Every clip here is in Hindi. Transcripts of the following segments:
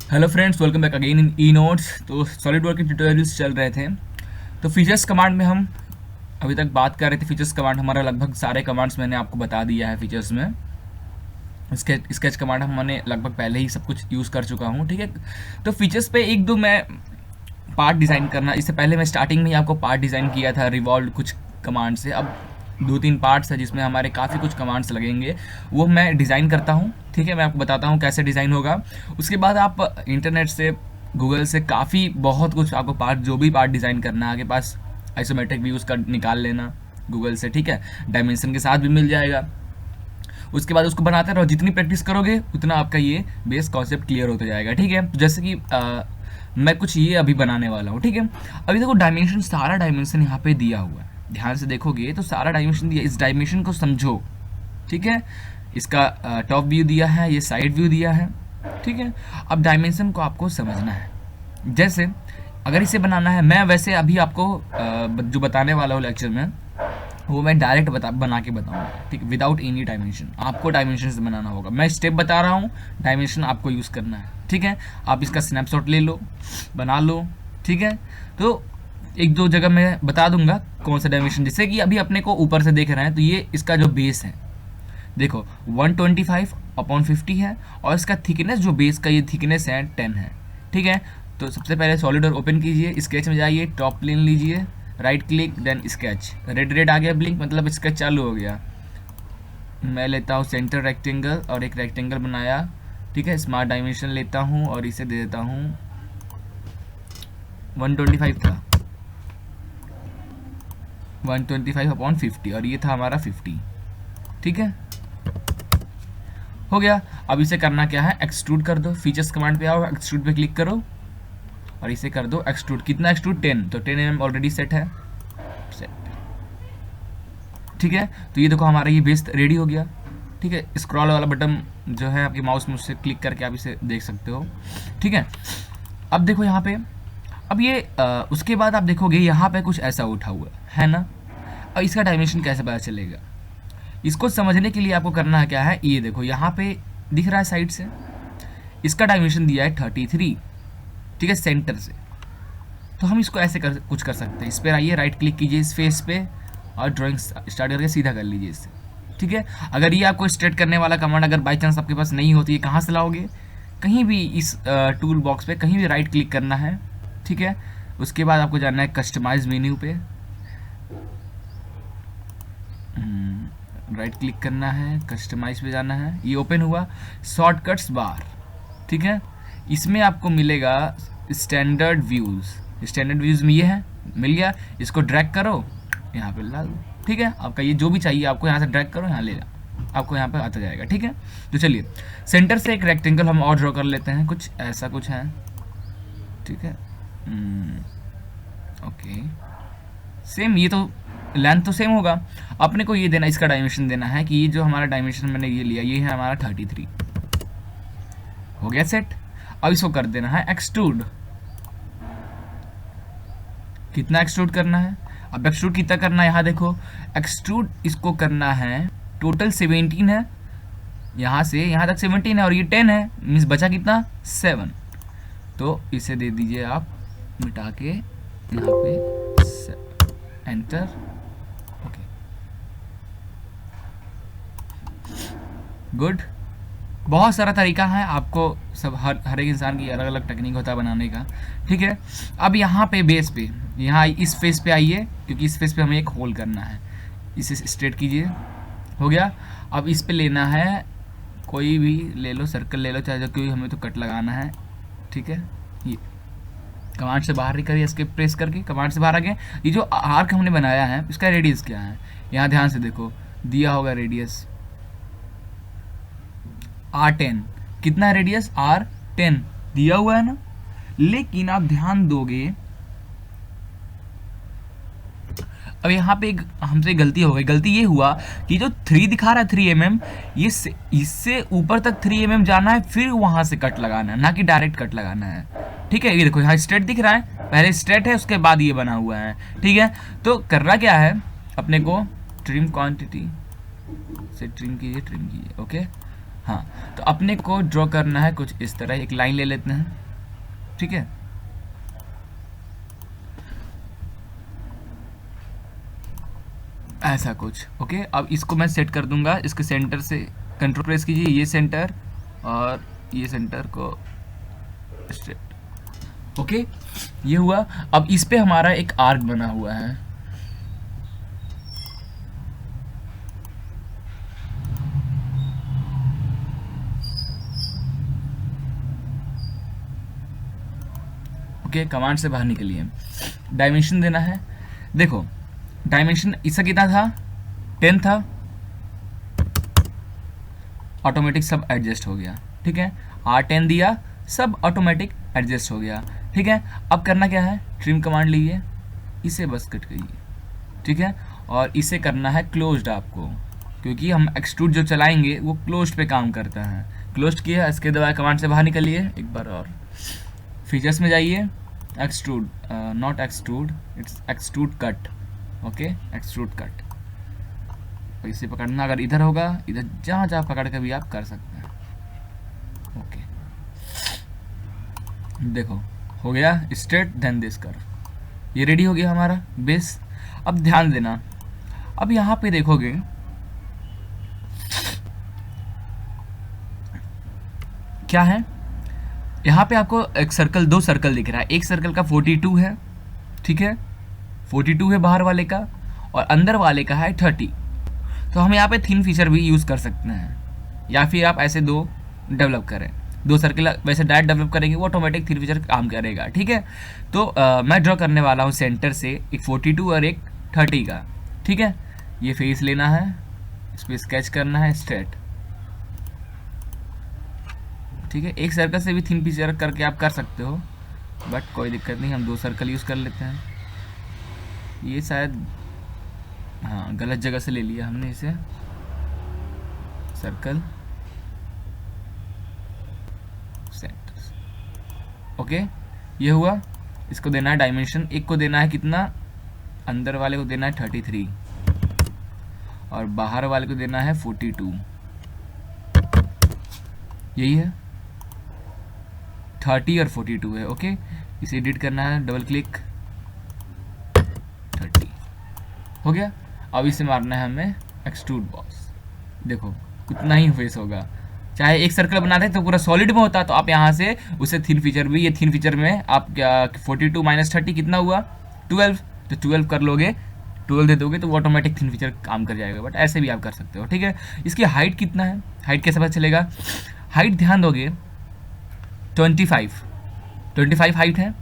Hello friends, welcome back again in e notes. तो सॉलिड वर्क के ट्यूटोरियल्स चल रहे थे। तो फीचर्स कमांड में हम अभी तक बात कर रहे थे। फीचर्स कमांड हमारा लगभग सारे कमांड्स मैंने आपको बता दिया है। फीचर्स में स्केच कमांड हमने लगभग पहले ही सब कुछ यूज़ कर चुका हूँ, ठीक है। तो फीचर्स पे एक दो मैं पार्ट डिज़ाइन करना, इससे पहले मैं स्टार्टिंग में ही आपको पार्ट डिज़ाइन किया था रिवॉल्व कुछ कमांड से। अब दो तीन पार्ट्स है जिसमें हमारे काफ़ी कुछ कमांड्स लगेंगे, वो मैं डिज़ाइन करता हूँ, ठीक है। मैं आपको बताता हूँ कैसे डिज़ाइन होगा। उसके बाद आप इंटरनेट से, गूगल से काफ़ी बहुत कुछ आपको पार्ट, जो भी पार्ट डिज़ाइन करना है आपके पास, आइसोमेट्रिक व्यूज़ का निकाल लेना गूगल से, ठीक है। डायमेंशन के साथ भी मिल जाएगा। उसके बाद उसको बनाते रहो, जितनी प्रैक्टिस करोगे उतना आपका ये बेस कॉन्सेप्ट क्लियर होता जाएगा, ठीक है। तो जैसे कि मैं कुछ ये अभी बनाने वाला हूँ, ठीक है। अभी देखो डायमेंशन, सारा डायमेंशन यहाँ पे दिया हुआ है। ध्यान से देखोगे तो सारा डायमेंशन दिया, इस डायमेंशन को समझो, ठीक है। इसका टॉप व्यू दिया है, ये साइड व्यू दिया है, ठीक है। अब डायमेंशन को आपको समझना है। जैसे अगर इसे बनाना है, मैं वैसे अभी आपको जो बताने वाला हूँ लेक्चर में, वो मैं डायरेक्ट बना के बताऊंगा, ठीक, विदाउट एनी डायमेंशन। आपको डायमेंशन से बनाना होगा। मैं स्टेप बता रहा हूँ, डायमेंशन आपको यूज़ करना है, ठीक है। आप इसका स्नैपशॉट ले लो, बना लो, ठीक है। तो एक दो जगह मैं बता दूंगा कौन सा डायमेंशन, जैसे कि अभी अपने को ऊपर से देख रहे हैं तो ये इसका जो बेस है, देखो 125/50 है, और इसका थिकनेस, जो बेस का ये थिकनेस है 10 है, ठीक है। तो सबसे पहले सॉलिड वर्क ओपन कीजिए, स्केच में जाइए, टॉप प्लेन लीजिए, right click, then sketch. Red red आ गया ब्लिंक, मतलब स्केच चालू हो गया। मैं लेता हूँ सेंटर रेक्टेंगल और एक रेक्टेंगल बनाया, ठीक है। स्मार्ट डायमेंशन लेता हूँ और इसे दे देता हूँ 125 था, 125/50, और ये था हमारा 50, ठीक है। हो गया। अब इसे करना क्या है, एक्सट्रूड कर दो। फीचर्स कमांड पे आओ, एक्सट्रूड पे क्लिक करो और इसे कर दो एक्सट्रूड। कितना एक्सट्रूड, 10, तो 10 mm ऑलरेडी सेट है, सेट, ठीक है। तो ये देखो हमारा ये बेस रेडी हो गया, ठीक है। स्क्रॉल वाला बटन जो है आपके माउस में, उससे क्लिक करके आप इसे देख सकते हो, ठीक है। अब देखो यहाँ पे, अब ये उसके बाद आप देखोगे यहाँ पे कुछ ऐसा उठा हुआ है ना। अब इसका डायमेंशन कैसे पता चलेगा, इसको समझने के लिए आपको करना है क्या है, ये देखो यहाँ पे दिख रहा है साइड से, इसका डायमेंशन दिया है 33, ठीक है, सेंटर से। तो हम इसको ऐसे कुछ कर सकते हैं। इस पर आइए, राइट क्लिक कीजिए इस फेस पे और ड्राइंग स्टार्ट करके सीधा कर लीजिए इसे, ठीक है। अगर ये आपको स्ट्रेट करने वाला कमांड अगर बाई चांस आपके पास नहीं होती है, कहाँ से लाओगे, कहीं भी इस टूल बॉक्स पे कहीं भी राइट क्लिक करना है, ठीक है। उसके बाद आपको जाना है कस्टमाइज मेन्यू पे, राइट क्लिक करना है, कस्टमाइज पे जाना है, ये ओपन हुआ, शॉर्टकट्स बार, ठीक है। इसमें आपको मिलेगा स्टैंडर्ड व्यूज़। स्टैंडर्ड व्यूज़ में ये है, मिल गया। इसको ड्रैग करो, यहाँ पे ला दो, ठीक है। आपका ये जो भी चाहिए आपको यहाँ से ड्रैग करो, यहाँ ले जाओ, आपको यहाँ पे आता जाएगा, ठीक है। तो चलिए सेंटर से एक रेक्टेंगल हम और ड्रॉ कर लेते हैं, कुछ ऐसा कुछ है, ठीक है। ओके, सेम, ये तो लेंथ तो सेम होगा। अपने को ये देना, इसका डायमेंशन देना है कि ये जो हमारा डायमेंशन मैंने ये लिया, ये है हमारा 33, हो गया सेट। अब इसको कर देना है एक्सट्रूड। कितना एक्सट्रूड करना है, अब एक्सट्रूड कितना करना है, यहाँ देखो एक्सट्रूड इसको करना है, टोटल 17 है, यहाँ से यहाँ तक 17 है और ये 10 है, मीन्स बचा कितना, 7। तो इसे दे दीजिए आप मिटा के यहाँ पे, एंटर, ओके, गुड। बहुत सारा तरीका है, आपको सब हर एक इंसान की अलग अलग टेक्निक होता है बनाने का, ठीक है। अब यहाँ पे बेस पे, यहाँ इस फेस पे आइए, क्योंकि इस फेस पे हमें एक होल करना है, इसे स्ट्रेट कीजिए, हो गया। अब इस पे लेना है, कोई भी ले लो, सर्कल ले लो, चाहे जो, कोई हमें तो कट लगाना है, ठीक है। ये कमांड से बाहर करिए, इसके प्रेस करके कमांड से बाहर आ गए। ये जो आर्क हमने बनाया है, इसका रेडियस क्या है, यहाँ ध्यान से देखो, दिया होगा रेडियस R10, कितना है रेडियस, R10 दिया हुआ है ना। लेकिन आप ध्यान दोगे, अब यहाँ पे एक हमसे गलती हो गई। गलती ये हुआ कि जो 3 दिखा रहा है 3 mm, ये इससे ऊपर तक 3 mm जाना है, फिर वहां से कट लगाना है, ना कि डायरेक्ट कट लगाना है, ठीक है। ये देखो यहाँ स्ट्रेट दिख रहा है, पहले स्ट्रेट है, उसके बाद ये बना हुआ है, ठीक है। तो करना क्या है, अपने को ट्रिम क्वांटिटी से ट्रिम कीजिए, ओके। हाँ, तो अपने को ड्रॉ करना है कुछ इस तरह, एक लाइन ले लेते हैं, ठीक है। ऐसा कुछ, ओके। अब इसको मैं सेट कर दूंगा, इसके सेंटर से कंट्रोल प्रेस कीजिए, ये सेंटर और ये सेंटर को स्ट्रेट, ओके। ये हुआ। अब इस पे हमारा एक आर्क बना हुआ है, ओके। कमांड से बाहर निकलिए, डायमेंशन देना है। देखो डायमेंशन इसका कितना था, 10 था, ऑटोमेटिक सब एडजस्ट हो गया, ठीक है। R10 दिया, सब ऑटोमेटिक एडजस्ट हो गया, ठीक है। अब करना क्या है, ट्रिम कमांड लीजिए, इसे बस कट करिए, ठीक है। और इसे करना है क्लोज्ड आपको, क्योंकि हम एक्सट्रूड जो चलाएंगे वो क्लोज्ड पे काम करता है। क्लोज्ड किया, इसके दबाए कमांड से बाहर निकलिए एक बार और, फीचर्स में जाइए, extrude, not extrude, it's extrude cut, okay, extrude cut. इसे पकड़ना, अगर इधर होगा, इधर जहाँ जहाँ पकड़ के भी आप कर सकते हैं, ओके। देखो हो गया स्ट्रेट, देन दिस कर, ये रेडी हो गया हमारा बेस। अब ध्यान देना, अब यहाँ पे देखोगे क्या है, यहाँ पे आपको एक सर्कल, दो सर्कल दिख रहा है। एक सर्कल का 42 है, ठीक है, 42 है बाहर वाले का, और अंदर वाले का है 30। तो हम यहाँ पे थिन फीचर भी यूज़ कर सकते हैं, या फिर आप ऐसे दो डेवलप करें, दो सर्कल वैसे डायरेक्ट डेवलप करेंगे, वो ऑटोमेटिक थिन फीचर काम करेगा, ठीक है। तो मैं ड्रॉ करने वाला हूँ सेंटर से एक 42 और एक 30 का, ठीक है। ये फेस लेना है, इस पर स्केच करना है स्ट्रेट, ठीक है। एक सर्कल से भी थिन फीचर करके आप कर सकते हो, बट कोई दिक्कत नहीं, हम दो सर्कल यूज़ कर लेते हैं। ये शायद हाँ गलत जगह से ले लिया हमने इसे, सर्कल सेंटर, ओके। ये हुआ। इसको देना है डायमेंशन, एक को देना है कितना, अंदर वाले को देना है 33 और बाहर वाले को देना है 42, यही है, 30 और 42 है, ओके। इसे एडिट करना है, डबल क्लिक, 30 हो गया। अब इसे मारना है हमें एक्सट्रूड बॉस, देखो कितना ही फेस होगा। चाहे एक सर्कल बनाते तो पूरा सॉलिड में होता, तो आप यहाँ से उसे थिन फीचर भी, ये थिन फीचर में आप क्या 42 माइनस 30 कितना हुआ 12, तो 12 कर लोगे, 12 दे दोगे तो वो ऑटोमेटिक थिन फीचर काम कर जाएगा। बट ऐसे भी आप कर सकते हो, ठीक है। इसकी हाइट कितना है, हाइट कैसे पता चलेगा, हाइट ध्यान दोगे 25 हाइट है,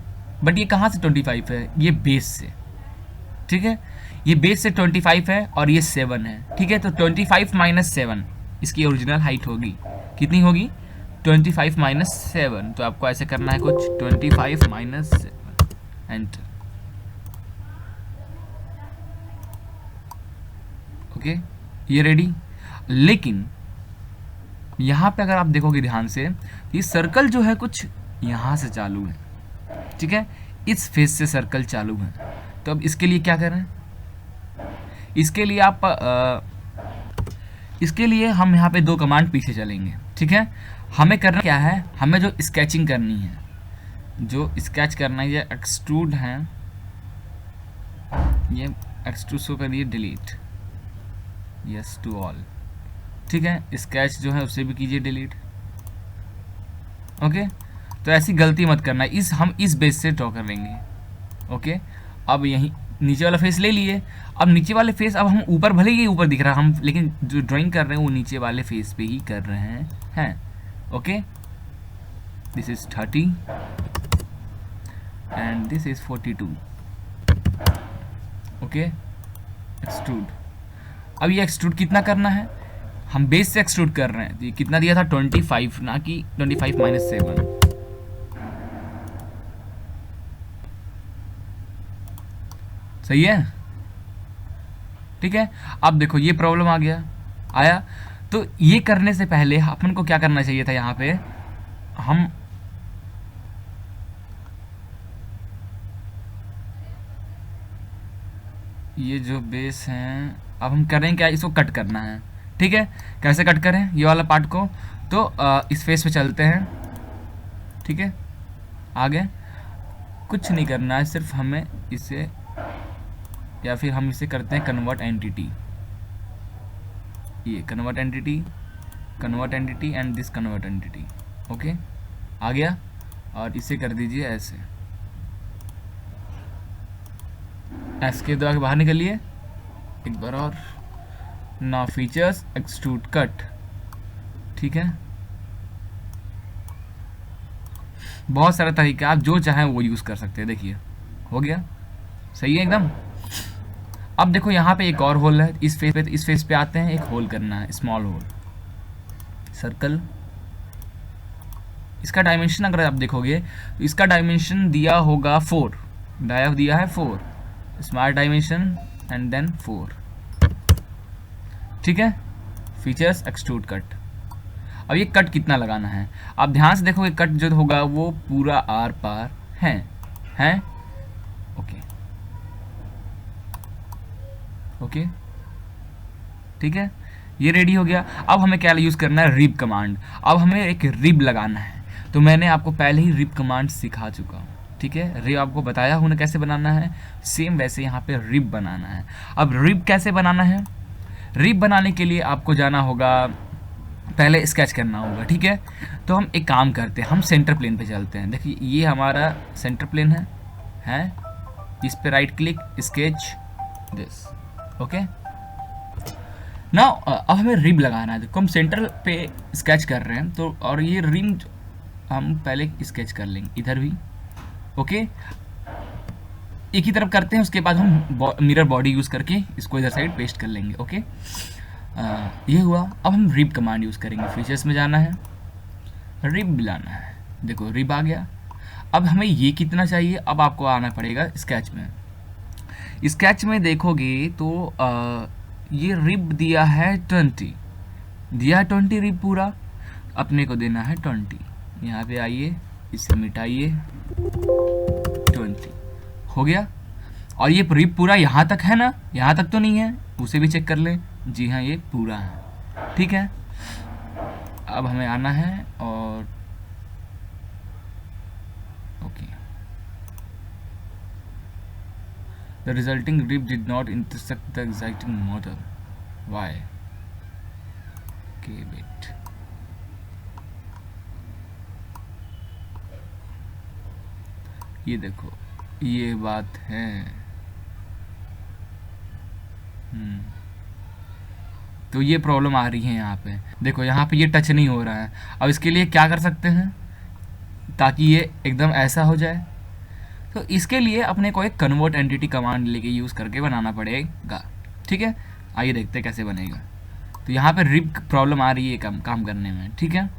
बट ये कहाँ से 25 है, ये बेस से, ठीक है। ये बेस से 25 है और ये 7 है, ठीक है। तो 25 माइनस 7 इसकी ओरिजिनल हाइट होगी, कितनी होगी 25 माइनस 7। तो आपको ऐसे करना है कुछ 25 माइनस 7, एंटर, ओके, ये रेडी। लेकिन यहाँ पे अगर आप देखोगे ध्यान से, ये सर्कल जो है कुछ यहाँ से चालू है, ठीक है, इस फेस से सर्कल चालू है। तो अब इसके लिए क्या करें, इसके लिए आप इसके लिए हम यहाँ पे दो कमांड पीछे चलेंगे, ठीक है। हमें करना क्या है, हमें जो स्केचिंग करनी है, जो स्केच करना है, ये एक्सट्रूड है, ये एक्सट्रूड शो कर दिए, डिलीट, यस टू ऑल, ठीक है। स्केच जो है उसे भी कीजिए डिलीट, ओके। तो ऐसी गलती मत करना, हम इस बेस से ड्रॉ कर लेंगे, ओके। अब यहीं नीचे वाला फेस ले लिए, अब नीचे वाले फेस, अब हम ऊपर, भले ही ऊपर दिख रहा है हम, लेकिन जो ड्राइंग कर रहे हैं वो नीचे वाले फेस पे ही कर रहे हैं, okay. This is 30 and this is 42, okay. Extrude, अब ये एक्सट्रूड कितना करना है, हम बेस से एक्सट्रूड कर रहे हैं, तो ये कितना दिया था 25, ना कि 25 माइनस 7, सही है, ठीक है। अब देखो ये प्रॉब्लम आ गया, आया। तो ये करने से पहले अपन को क्या करना चाहिए था, यहाँ पे हम ये जो बेस हैं, अब हम करें क्या, इसको कट करना है, ठीक है। कैसे कट करें ये वाला पार्ट को, तो इस फेस पे चलते हैं, ठीक है। आगे कुछ नहीं करना है, सिर्फ हमें इसे, या फिर हम इसे करते हैं कन्वर्ट एंटिटी, ये convert entity and this convert entity. Okay, आ गया। और इसे कर दीजिए ऐसे, एस्केप दबा के बाहर निकलिए एक बार और। ना फीचर्स एक्सट्रूड कट, ठीक है। बहुत सारा तरीका, आप जो चाहें वो यूज़ कर सकते हैं। देखिए हो गया, सही है एकदम। अब देखो यहाँ पे एक और होल है, इस फेस पे आते हैं, एक होल करना है, स्मॉल होल, सर्कल। इसका डायमेंशन अगर आप देखोगे तो इसका डायमेंशन दिया होगा 4, डायव दिया है 4, स्मार्ट डायमेंशन एंड देन 4, ठीक है। Features extrude cut. अब ये कट कितना लगाना है, आप ध्यान से देखोगे, कट जो होगा वो पूरा आर पार है। ओके ओके, ठीक है, ये रेडी हो गया। अब हमें क्या यूज़ करना है, रिब कमांड। अब हमें एक रिब लगाना है, तो मैंने आपको पहले ही रिब कमांड सिखा चुका हूँ, ठीक है। रिब आपको बताया हूँ ना कैसे बनाना है, सेम वैसे यहाँ पे रिब बनाना है। अब रिब कैसे बनाना है, रिब बनाने के लिए आपको जाना होगा, पहले स्केच करना होगा, ठीक है। तो हम एक काम करते हैं, हम सेंटर प्लेन पे चलते हैं। देखिए ये हमारा सेंटर प्लेन है, इस पे right click, sketch this, okay. Now अब हमें रिब लगाना है। देखो हम सेंटर पे स्केच कर रहे हैं, तो और ये रिम हम पहले स्केच कर लेंगे इधर भी, ओके। एक ही तरफ करते हैं, उसके बाद हम मिरर बॉडी यूज़ करके इसको इधर साइड पेस्ट कर लेंगे, ओके। ये हुआ। अब हम रिब कमांड यूज़ करेंगे, फीचर्स में जाना है, रिब लाना है। देखो रिब आ गया। अब हमें ये कितना चाहिए, अब आपको आना पड़ेगा स्केच में। स्केच में देखोगे तो ये रिब दिया है 20, दिया है 20 रिब पूरा, अपने को देना है 20। यहाँ पे आइए, इसे मिटाइए, 20 हो गया। और ये रिब पूरा यहाँ तक है ना, यहाँ तक तो नहीं है, उसे भी चेक कर लें। जी हाँ, ये पूरा है, ठीक है। अब हमें आना है और okay, the resulting rib did not intersect the existing model, why, okay wait. ये देखो ये बात है, तो ये प्रॉब्लम आ रही है यहाँ पे। देखो यहाँ पे ये टच नहीं हो रहा है। अब इसके लिए क्या कर सकते हैं ताकि ये एकदम ऐसा हो जाए, तो इसके लिए अपने को एक कन्वर्ट एंटिटी कमांड लेके यूज़ करके बनाना पड़ेगा, ठीक है। आइए देखते हैं कैसे बनेगा। तो यहाँ पे रिब प्रॉब्लम आ रही है काम करने में, ठीक है।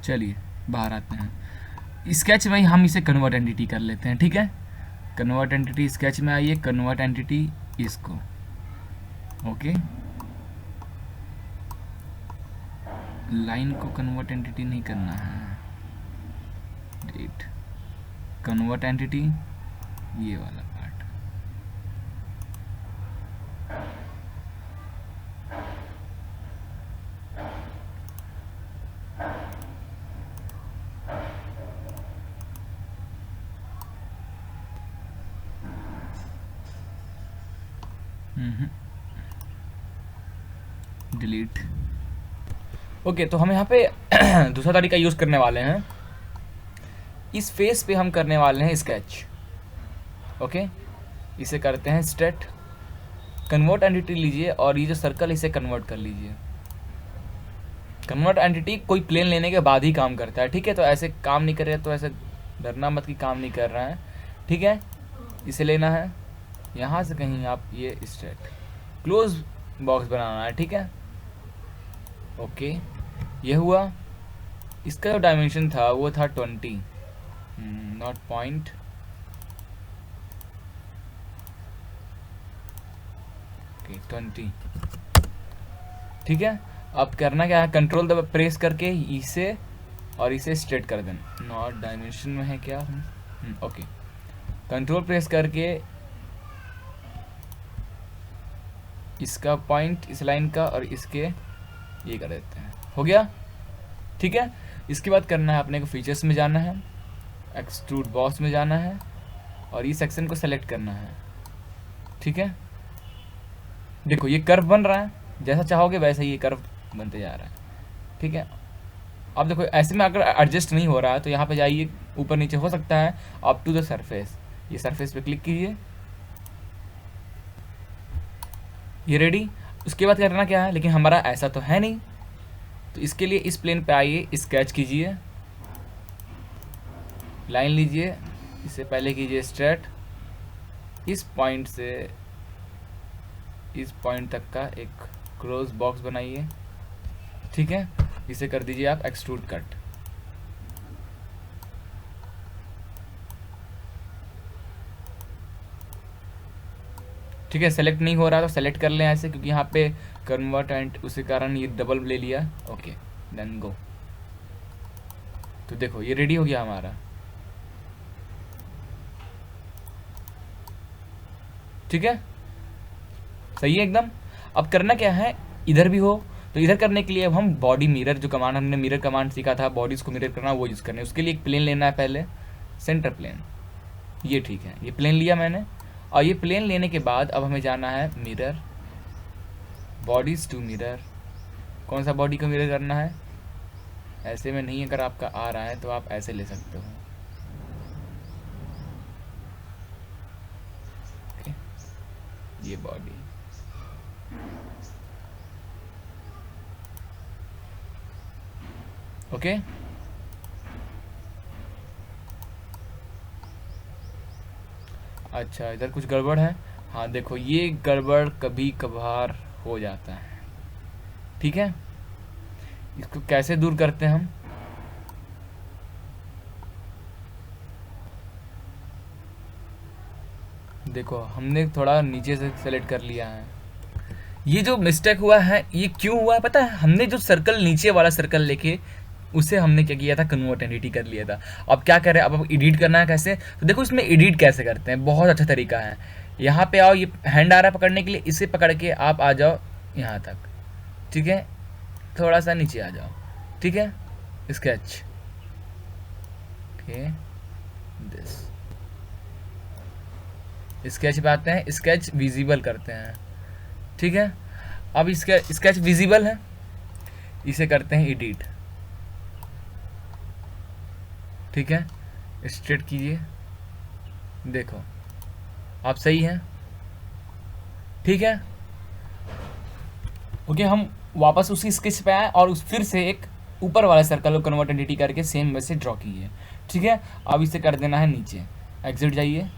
चलिए बाहर आते हैं। स्केच में हम इसे कन्वर्ट एंटिटी कर लेते हैं, ठीक है। कन्वर्ट एंटिटी, स्केच में आइए, कन्वर्ट एंटिटी इसको, ओके। लाइन को कन्वर्ट एंटिटी नहीं करना है, डेट कन्वर्ट एंटिटी, ये वाला पार्ट। Delete, okay. तो हम यहाँ पे दूसरा तरीका यूज़ करने वाले हैं, इस फेस पे हम करने वाले हैं स्केच, ओके। इसे करते हैं स्टेट, कन्वर्ट एंटिटी लीजिए और ये जो सर्कल इसे कन्वर्ट कर लीजिए। कन्वर्ट एंटिटी कोई प्लेन लेने के बाद ही काम करता है, ठीक है। तो ऐसे काम नहीं कर रहा है तो ऐसे डरना मत कि काम नहीं कर रहा है, ठीक है। इसे लेना है यहाँ से कहीं, आप ये स्टेट क्लोज बॉक्स बनाना है, ठीक है, ओके। ये हुआ। इसका जो डायमेंशन था वो था 20, नॉट पॉइंट, ओके 20, ठीक है। अब करना क्या है, कंट्रोल दबा प्रेस करके इसे और इसे स्ट्रेट कर देना। नॉट डायमेंशन में है क्या, ओके। कंट्रोल प्रेस करके इसका पॉइंट इस लाइन का और इसके ये कर देते हैं, हो गया। ठीक है, इसके बाद करना है अपने को फीचर्स में जाना है, एक्सट्रूड बॉस में जाना है और ये सेक्शन को सेलेक्ट करना है। ठीक है, देखो ये कर्व बन रहा है, जैसा चाहोगे वैसा ही ये कर्व बनते जा रहा है। ठीक है, अब देखो ऐसे में अगर एडजस्ट नहीं हो रहा है तो यहाँ पे जाइए, ऊपर नीचे हो सकता है, अप टू द सरफेस, ये सरफेस पे क्लिक कीजिए, ये रेडी। उसके बाद करना क्या है, लेकिन हमारा ऐसा तो है नहीं, तो इसके लिए इस प्लेन पे आइए, स्केच कीजिए, लाइन लीजिए, इससे पहले कीजिए स्ट्रेट, इस पॉइंट से इस पॉइंट तक का एक क्रॉस बॉक्स बनाइए। ठीक है, इसे कर दीजिए आप एक्सट्रूड कट। ठीक है, सेलेक्ट नहीं हो रहा तो सेलेक्ट कर लें ऐसे, क्योंकि यहाँ पे कन्वर्ट एंड उसी कारण ये डबल ले लिया। Okay then go. तो देखो ये रेडी हो गया हमारा। ठीक है, सही है एकदम। अब करना क्या है, इधर भी हो तो इधर करने के लिए अब हम बॉडी मिरर, जो कमांड हमने मिरर कमांड सीखा था बॉडीज को मिरर करना, वो यूज़ करना है। उसके लिए एक प्लेन लेना है पहले, सेंटर प्लेन, ये ठीक है, ये प्लेन लिया मैंने। और ये प्लेन लेने के बाद अब हमें जाना है मिरर, बॉडीज टू मिरर। कौन सा बॉडी को मिरर करना है, ऐसे में नहीं, अगर आपका आ रहा है तो आप ऐसे ले सकते हो। ये बॉडी, ओके। अच्छा इधर कुछ गड़बड़ है, हाँ देखो ये गड़बड़ कभी कभार हो जाता है। ठीक है, इसको कैसे दूर करते हैं हम, देखो हमने थोड़ा नीचे से सेलेक्ट कर लिया है। ये जो मिस्टेक हुआ है ये क्यों हुआ है पता है, हमने जो सर्कल नीचे वाला सर्कल लेके उसे हमने क्या किया था, कन्वर्ट एंटिटी कर लिया था। अब क्या करें, अब एडिट करना है कैसे, तो देखो इसमें एडिट कैसे करते हैं, बहुत अच्छा तरीका है। यहाँ पे आओ, ये हैंड आ रहा है पकड़ने के लिए, इसे पकड़ के आप आ जाओ यहाँ तक। ठीक है, थोड़ा सा नीचे आ जाओ। ठीक है, स्केच, ओके दिस, स्केच पे आते हैं, स्केच विजिबल करते हैं। ठीक है, अब इसका स्केच विजिबल है, इसे करते हैं एडिट। ठीक है, स्ट्रेट कीजिए, देखो आप सही हैं। ठीक है, ओके, हम वापस उसी स्केच पे आए और उस फिर से एक ऊपर वाला सर्कल को कन्वर्ट एंटिटी करके सेम वैसे ड्रॉ कीजिए। ठीक है, अब इसे कर देना है नीचे, एग्जिट जाइए,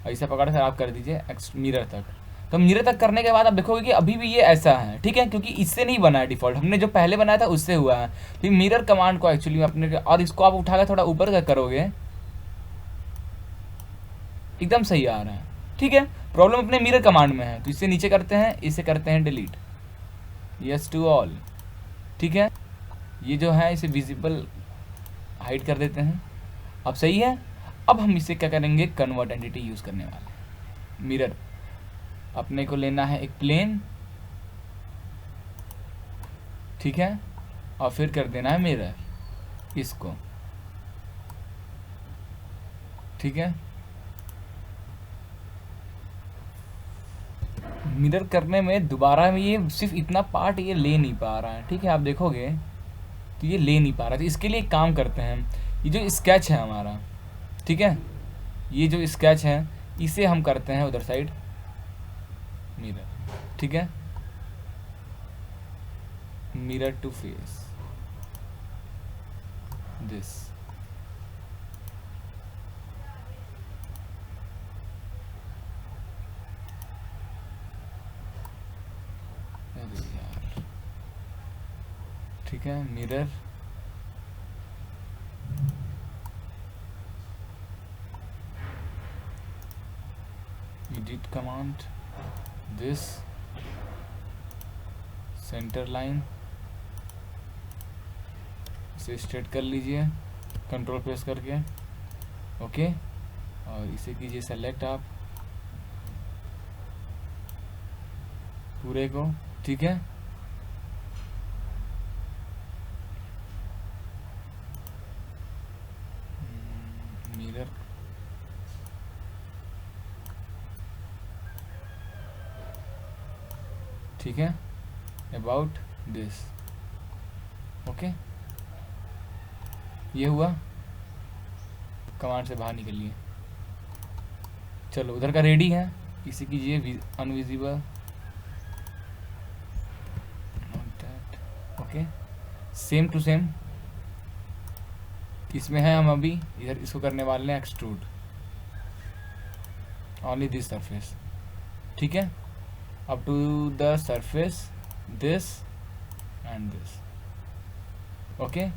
ऐसे पकड़ कर आप कर दीजिए मिरर तक। तो मिरर तक करने के बाद आप देखोगे कि अभी भी ये ऐसा है। ठीक है, क्योंकि इससे नहीं बना है डिफ़ॉल्ट, हमने जो पहले बनाया था उससे हुआ है। तो मिरर कमांड को एक्चुअली अपने, और इसको आप उठाकर थोड़ा ऊपर का करोगे, एकदम सही आ रहा है। ठीक है, प्रॉब्लम अपने मिरर कमांड में है, तो इसे नीचे करते हैं, इसे करते हैं डिलीट, यस टू ऑल। ठीक है, ये जो है इसे विजिबल हाइड कर देते हैं। अब सही है, अब हम इसे क्या करेंगे, कन्वर्ट एंटिटी यूज़ करने वाले। मिरर अपने को लेना है एक प्लेन, ठीक है, और फिर कर देना है मिरर इसको। ठीक है, मिरर करने में दोबारा में ये सिर्फ इतना पार्ट ये ले नहीं पा रहा है। ठीक है, आप देखोगे तो ये ले नहीं पा रहा, तो इसके लिए एक काम करते हैं, ये जो स्केच है हमारा, ठीक है, ये जो स्केच है इसे हम करते हैं उधर साइड मिरर। ठीक है, मिरर टू फेस दिस, ठीक है, mirror edit command this, centre line, इसे स्ट्रेट कर लीजिए कंट्रोल प्रेस करके, ओके। और इसे कीजिए सेलेक्ट आप पूरे को, ठीक है। मिरर, ठीक है, अबाउट दिस, ओके। ये हुआ, कमांड से बाहर निकलिए। चलो उधर का रेडी है, इसे कीजिए invisible, okay. Same to same इसमें है, हम अभी इधर इसको करने वाले हैं एक्सट्रूड ओनली दिस सरफेस, ठीक है, up to the surface this end this, okay.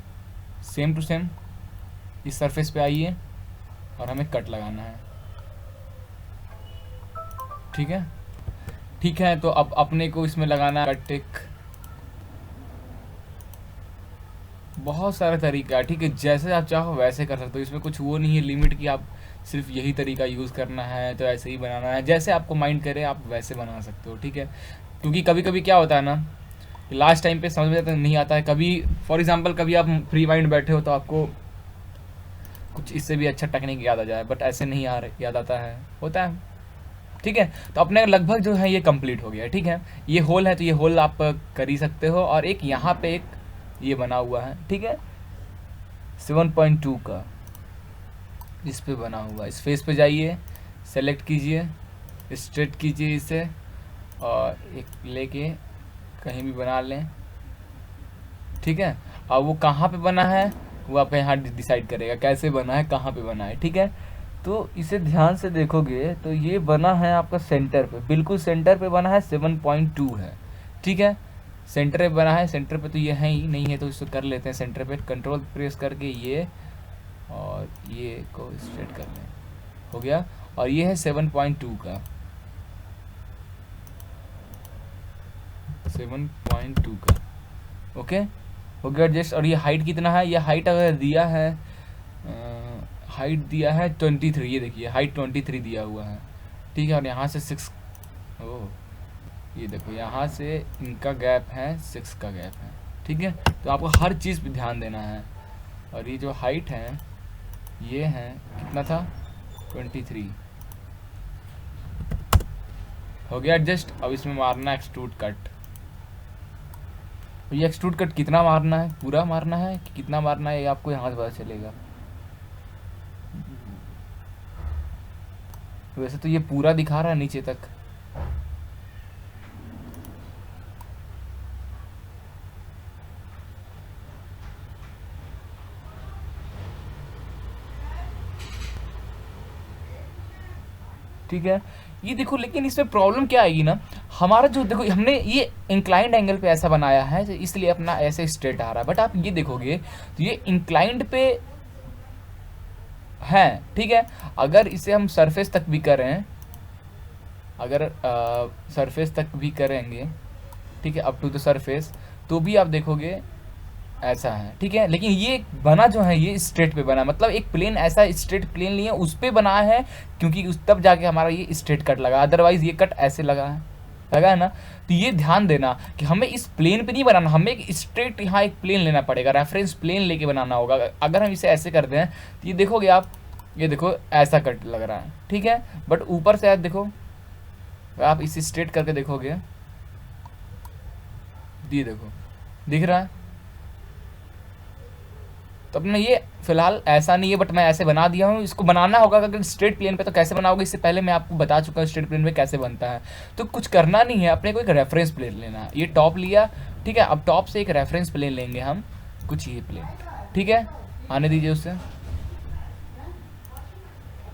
Same to same इस सरफेस पे आइए और हमें कट लगाना है, ठीक है। ठीक है, तो अब अपने को इसमें लगाना है कट टिक। बहुत सारा तरीका है, ठीक है, जैसे आप चाहो वैसे कर सकते हो, इसमें कुछ वो नहीं है लिमिट कि आप सिर्फ यही तरीका यूज़ करना है तो ऐसे ही बनाना है, जैसे आपको माइंड करे आप वैसे बना सकते हो, ठीक है। क्योंकि कभी कभी क्या होता है ना, लास्ट टाइम पे समझ में नहीं आता है, कभी फॉर एग्जांपल कभी आप फ्री माइंड बैठे हो तो आपको कुछ इससे भी अच्छा टेक्निक याद आ जाए, बट ऐसे नहीं याद आता है, होता है, ठीक है। तो अपने लगभग जो है ये कंप्लीट हो गया, ठीक है। ये होल है तो ये होल आप कर ही सकते हो, और एक यहाँ पे एक ये बना हुआ है, ठीक है, 7.2 का इस पे बना हुआ, इस फेस पे जाइए, सेलेक्ट कीजिए, स्ट्रेट कीजिए इसे, और एक लेके कहीं भी बना लें, ठीक है। अब वो कहाँ पे बना है वो आपका यहाँ डिसाइड करेगा कैसे बना है, कहाँ पे बना है, ठीक है। तो इसे ध्यान से देखोगे तो ये बना है आपका सेंटर पे, बिल्कुल सेंटर पे बना है, 7.2 है, ठीक है। सेंटर पे बना है, सेंटर पे तो ये है ही नहीं है, तो इसको कर लेते हैं सेंटर पे, कंट्रोल प्रेस करके ये और ये को स्ट्रेट कर लें, हो गया। और ये है 7.2 का, 7.2 का, ओके, हो गया एडजस्ट। और ये हाइट कितना है, ये हाइट अगर दिया है, हाइट दिया है 23, ये देखिए हाइट 23 दिया हुआ है, ठीक है। और यहाँ से 6, ओह ये देखो यहाँ से इनका गैप है 6 का गैप है, ठीक है। तो आपको हर चीज़ पे ध्यान देना है। और ये जो हाइट है ये है कितना था, 23, हो गया एडजस्ट। अब इसमें मारना है एक्सट्रूड कट। ये एक्सट्रूड कट कितना मारना है, पूरा मारना है कि कितना मारना है, ये आपको यहाँ से पता चलेगा। वैसे तो ये पूरा दिखा रहा है नीचे तक, ठीक है। ये देखो, लेकिन इसमें प्रॉब्लम क्या आएगी ना, हमारा जो देखो हमने ये इंक्लाइंड एंगल पे ऐसा बनाया है तो इसलिए अपना ऐसे स्ट्रेट आ रहा है, बट आप ये देखोगे तो ये इंक्लाइंड पे है, ठीक है। अगर इसे हम सरफेस तक भी करें, अगर सरफेस तक भी करेंगे, ठीक है, अप टू द सरफेस, तो भी आप देखोगे ऐसा है, ठीक है। लेकिन ये बना जो है ये स्ट्रेट पे बना, मतलब एक प्लेन ऐसा स्ट्रेट प्लेन लिए उस पे बना है, क्योंकि उस तब जाके हमारा ये स्ट्रेट कट लगा, अदरवाइज ये कट ऐसे लगा है ना। तो ये ध्यान देना कि हमें इस प्लेन पे नहीं बनाना, हमें एक स्ट्रेट यहाँ एक प्लेन लेना पड़ेगा, रेफरेंस प्लेन लेके बनाना होगा। अगर हम इसे ऐसे करते हैं तो ये देखोगे आप, ये देखो ऐसा कट लग रहा है, ठीक है। बट ऊपर से आप देखो, आप इसे स्ट्रेट करके देखोगे, ये देखो दिख रहा है। तो अपने ये फिलहाल ऐसा नहीं है, बट मैं ऐसे बना दिया हूँ। इसको बनाना होगा अगर स्ट्रेट प्लेन पे, तो कैसे बनाओगे इससे पहले मैं आपको बता चुका हूँ स्ट्रेट प्लेन पे कैसे बनता है। तो कुछ करना नहीं है, अपने को एक रेफरेंस प्लेन लेना है। ये टॉप लिया, ठीक है। अब टॉप से एक रेफरेंस प्लेन लेंगे हम, कुछ ये प्लेन, ठीक है। आने दीजिए, उससे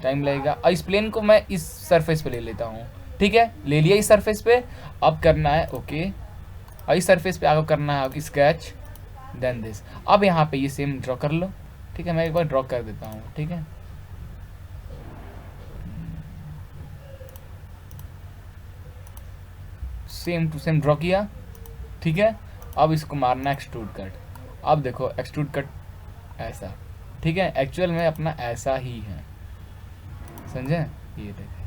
टाइम लगेगा। और इस प्लेन को मैं इस सरफेस पे ले लेता हूँ, ठीक है। ले लिया इस सरफेस पे, अब करना है ओके। और इस सरफेस पे आगे करना है आपकी स्केच, देन दिस। अब यहाँ पे ये सेम ड्रॉ कर लो, ठीक है। मैं एक बार ड्रॉ कर देता हूँ, ठीक है। सेम टू सेम ड्रॉ किया, ठीक है। अब इसको मारना एक्सट्रूड कट। अब देखो एक्सट्रूड कट ऐसा, ठीक है। एक्चुअल में अपना ऐसा ही है, समझे? ये देखें,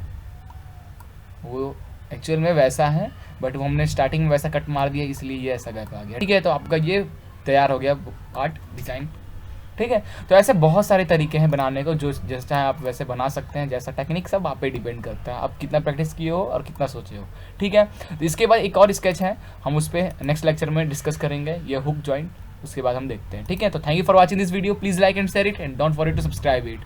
वो एक्चुअल में वैसा है, बट वो हमने स्टार्टिंग में वैसा कट मार दिया, इसलिए ये ऐसा गैप आ गया। ठीक है, तो आपका ये तैयार हो गया आर्ट डिज़ाइन। ठीक है, तो ऐसे बहुत सारे तरीके हैं बनाने को, जो जैसा चाहे आप वैसे बना सकते हैं, जैसा टेक्निक सब आप पे डिपेंड करता है, आप कितना प्रैक्टिस किए हो और कितना सोचे हो। ठीक है, तो इसके बाद एक और स्केच है, हम उस पर नेक्स्ट लेक्चर में डिस्कस करेंगे, ये हुक जॉइंट, उसके बाद हम देखते हैं। ठीक है, तो thank you for watching this video, please like and share it and don't forget to subscribe it.